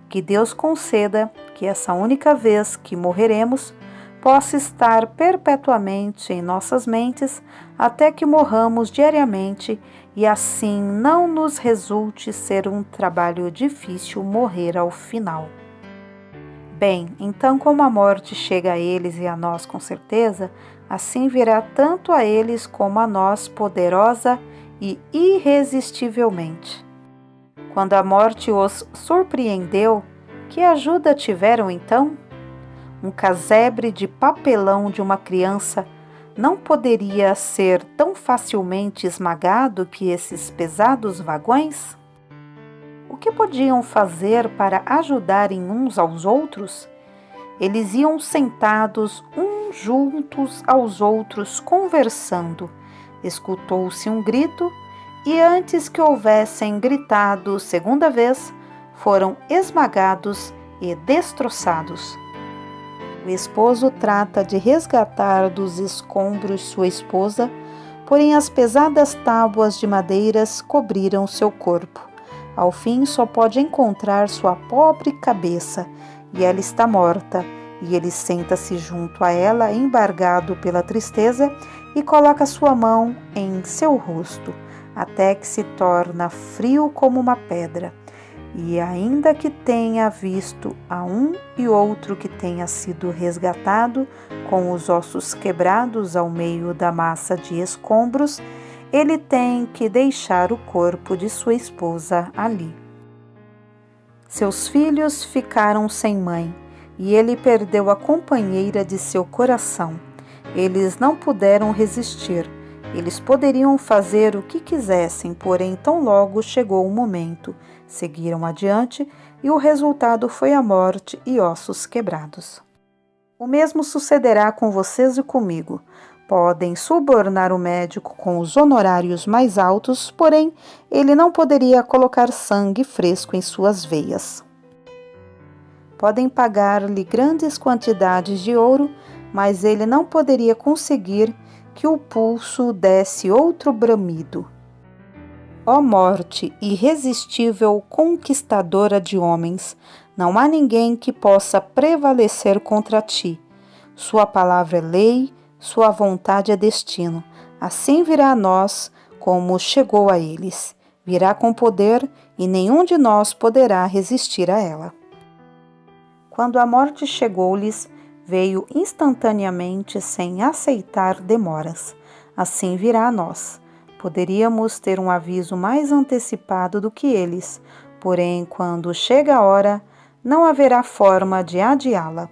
Que Deus conceda que essa única vez que morreremos possa estar perpetuamente em nossas mentes até que morramos diariamente e assim não nos resulte ser um trabalho difícil morrer ao final. Bem, então como a morte chega a eles e a nós com certeza, assim virá tanto a eles como a nós poderosa e irresistivelmente. Quando a morte os surpreendeu, que ajuda tiveram então? Um casebre de papelão de uma criança não poderia ser tão facilmente esmagado que esses pesados vagões? O que podiam fazer para ajudarem uns aos outros? Eles iam sentados uns juntos aos outros conversando. Escutou-se um grito e antes que houvessem gritado segunda vez, foram esmagados e destroçados. O esposo trata de resgatar dos escombros sua esposa, porém as pesadas tábuas de madeiras cobriram seu corpo. Ao fim só pode encontrar sua pobre cabeça, e ela está morta, E ele senta-se junto a ela, embargado pela tristeza, e coloca sua mão em seu rosto, até que se torna frio como uma pedra. E ainda que tenha visto a um e outro que tenha sido resgatado, com os ossos quebrados ao meio da massa de escombros, ele tem que deixar o corpo de sua esposa ali. Seus filhos ficaram sem mãe, e ele perdeu a companheira de seu coração. Eles não puderam resistir. Eles poderiam fazer o que quisessem, porém tão logo chegou o momento. Seguiram adiante e o resultado foi a morte e ossos quebrados. O mesmo sucederá com vocês e comigo. Podem subornar o médico com os honorários mais altos, porém ele não poderia colocar sangue fresco em suas veias. Podem pagar-lhe grandes quantidades de ouro, mas ele não poderia conseguir que o pulso desse outro bramido. Ó morte, irresistível conquistadora de homens, não há ninguém que possa prevalecer contra ti. Sua palavra é lei, sua vontade é destino. Assim virá a nós, como chegou a eles. Virá com poder, e nenhum de nós poderá resistir a ela. Quando a morte chegou-lhes, veio instantaneamente, sem aceitar demoras. Assim virá a nós. Poderíamos ter um aviso mais antecipado do que eles, porém, quando chega a hora, não haverá forma de adiá-la.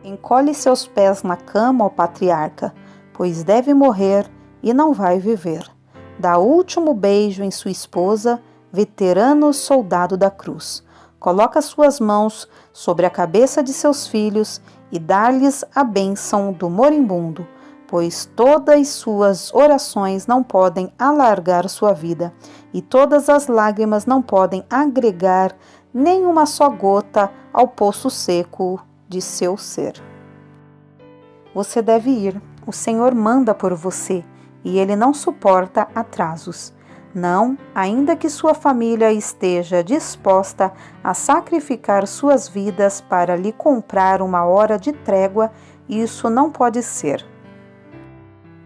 Encolhe seus pés na cama, ó patriarca, pois deve morrer e não vai viver. Dá último beijo em sua esposa, veterano soldado da cruz. Coloca suas mãos sobre a cabeça de seus filhos e dá-lhes a bênção do moribundo, pois todas suas orações não podem alargar sua vida, e todas as lágrimas não podem agregar nem uma só gota ao poço seco de seu ser. Você deve ir, o Senhor manda por você, e Ele não suporta atrasos. Não, ainda que sua família esteja disposta a sacrificar suas vidas para lhe comprar uma hora de trégua, isso não pode ser.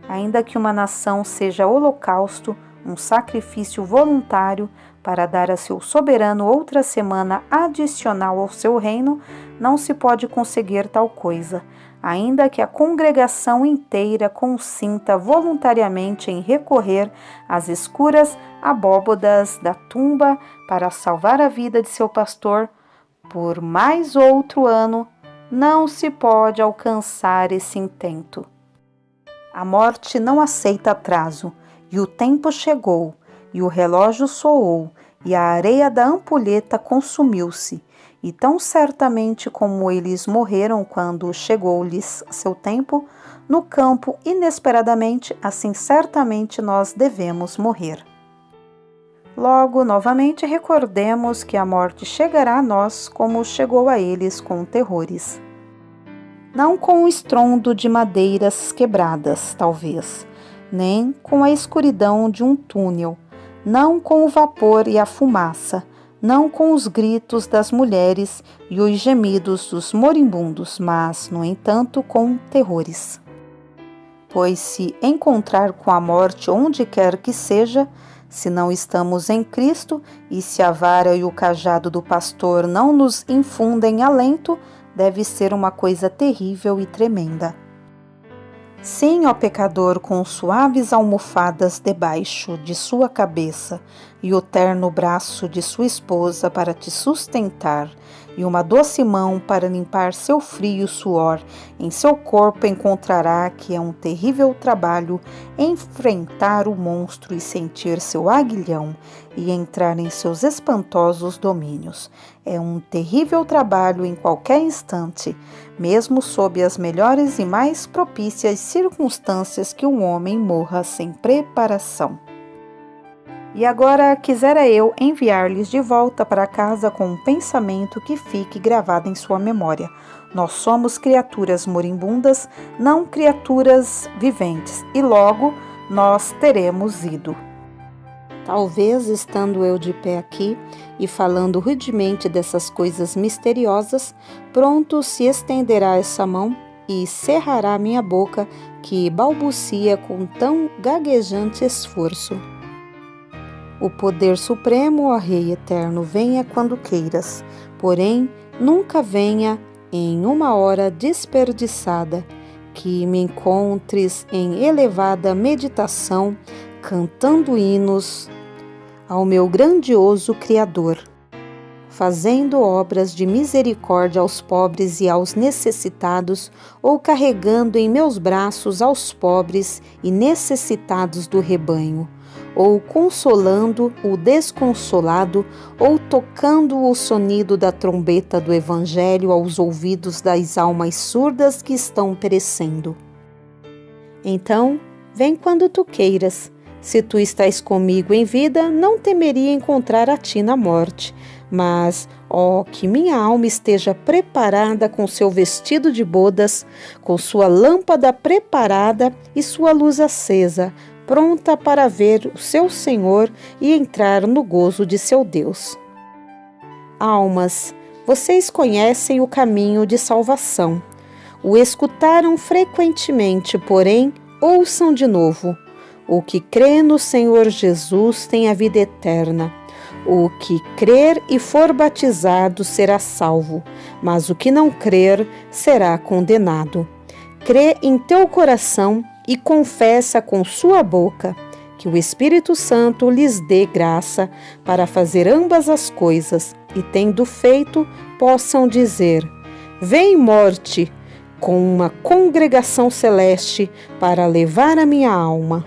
Ainda que uma nação seja holocausto, um sacrifício voluntário para dar a seu soberano outra semana adicional ao seu reino, não se pode conseguir tal coisa, ainda que a congregação inteira consinta voluntariamente em recorrer às escuras abóbodas da tumba para salvar a vida de seu pastor, por mais outro ano, não se pode alcançar esse intento. A morte não aceita atraso, e o tempo chegou, e o relógio soou, e a areia da ampulheta consumiu-se, e tão certamente como eles morreram quando chegou-lhes seu tempo, no campo inesperadamente, assim certamente nós devemos morrer. Logo, novamente, recordemos que a morte chegará a nós como chegou a eles com terrores. Não com o estrondo de madeiras quebradas, talvez, nem com a escuridão de um túnel, não com o vapor e a fumaça, não com os gritos das mulheres e os gemidos dos moribundos, mas, no entanto, com terrores. Pois se encontrar com a morte onde quer que seja, se não estamos em Cristo e se a vara e o cajado do pastor não nos infundem alento, deve ser uma coisa terrível e tremenda. Sim, ó pecador, com suaves almofadas debaixo de sua cabeça e o terno braço de sua esposa para te sustentar e uma doce mão para limpar seu frio suor, em seu corpo encontrará que é um terrível trabalho enfrentar o monstro e sentir seu aguilhão e entrar em seus espantosos domínios. É um terrível trabalho em qualquer instante, mesmo sob as melhores e mais propícias circunstâncias que um homem morra sem preparação. E agora quisera eu enviar-lhes de volta para casa com um pensamento que fique gravado em sua memória. Nós somos criaturas moribundas, não criaturas viventes, e logo nós teremos ido. Talvez, estando eu de pé aqui e falando rudemente dessas coisas misteriosas, pronto se estenderá essa mão e cerrará minha boca, que balbucia com tão gaguejante esforço. O poder supremo, ó Rei eterno, venha quando queiras, porém nunca venha em uma hora desperdiçada, que me encontres em elevada meditação, cantando hinos ao meu grandioso Criador, fazendo obras de misericórdia aos pobres e aos necessitados, ou carregando em meus braços aos pobres e necessitados do rebanho, ou consolando o desconsolado, ou tocando o sonido da trombeta do Evangelho aos ouvidos das almas surdas que estão perecendo. Então, vem quando tu queiras. Se tu estás comigo em vida, não temeria encontrar a ti na morte. Mas, ó, que minha alma esteja preparada com seu vestido de bodas, com sua lâmpada preparada e sua luz acesa, pronta para ver o seu Senhor e entrar no gozo de seu Deus. Almas, vocês conhecem o caminho de salvação. O escutaram frequentemente, porém, ouçam de novo. O que crê no Senhor Jesus tem a vida eterna. O que crer e for batizado será salvo, mas o que não crer será condenado. Crê em teu coração e confessa com sua boca, que o Espírito Santo lhes dê graça para fazer ambas as coisas, e tendo feito, possam dizer: vem morte, com uma congregação celeste para levar a minha alma.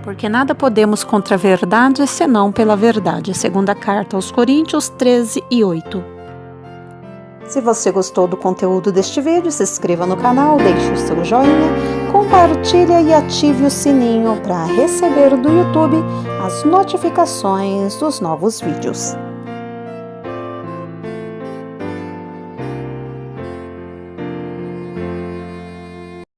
Porque nada podemos contra a verdade, senão pela verdade. Segunda carta aos Coríntios 13:8. Se você gostou do conteúdo deste vídeo, se inscreva no canal, deixe o seu joinha, compartilhe e ative o sininho para receber do YouTube as notificações dos novos vídeos.